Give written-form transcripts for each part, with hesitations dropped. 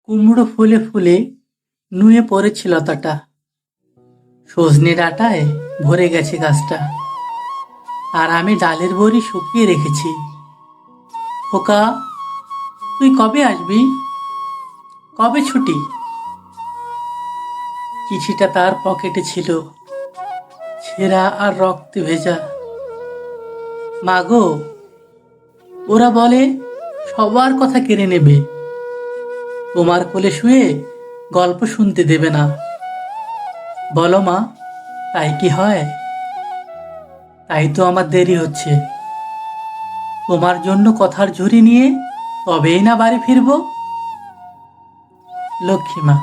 কুমড়ো ফুলে ফুলে নুয়ে পড়েছে লতাটা। সজনে ডাঁটায় ভরে গেছে গাছটা। আর আমি ডালের বড়ি শুকিয়ে রেখেছি। খোকা, তুই কবে আসবি? কবে ছুটি? চিঠিটা তার পকেটে ছিল, ছেঁড়া আর রক্তে ভেজা। মা গো, ওরা বলে সবার কথা কেড়ে নেবে, তোমার কোলে শুয়ে গল্প শুনতে দেবে না। বলো মা, তাই কি হয়? তাই তো আমার দেরি হচ্ছে। তোমার জন্য কথার ঝুড়ি নিয়ে তবেই না বাড়ি ফিরবো। লক্ষ্মী মা,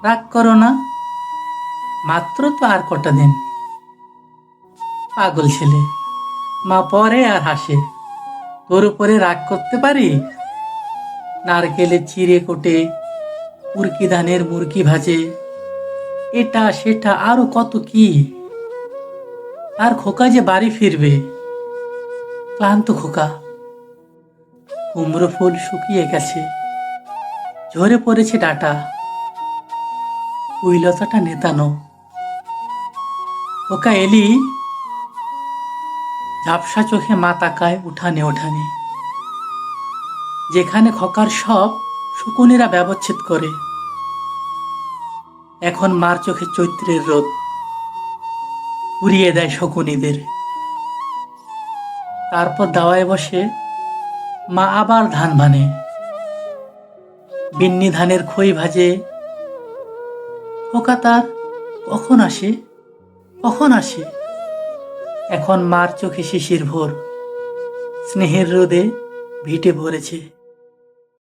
রাগ করো না, মাত্র তো আর কটা দিন। পাগল ছেলে, মা পরে আর হাসে। তোর উপরে রাগ করতে পারি? নারকেলে চিড়ে কোটে, উরকি ধানের মুরকি ভাজে, এটা সেটা আরো কত কি। আর খোকা যে বাড়ি ফিরবে, ক্লান্ত খোকা। কুমড়ো ফুল শুকিয়ে গেছে, ঝরে পড়েছে ডাটা, কুইলতাটা নেতানো। খোকা এলি? ঝাপসা চোখে মা তাকায় উঠানে উঠানে, যেখানে খোকার সব শকুনেরা ব্যবচ্ছেদ করে। এখন মার চোখে চৈত্রের রোদ পুড়িয়ে দেয় শকুনিদের। তারপর দাওয়ায় বসে মা আবার ধান ভানে, বিন্নি ধানের খই ভাজে। খোকা তার কখন আসে, কখন আসে? এখন মার চোখে শিশির ভোর, স্নেহের রোদে ভিটে ভরেছে।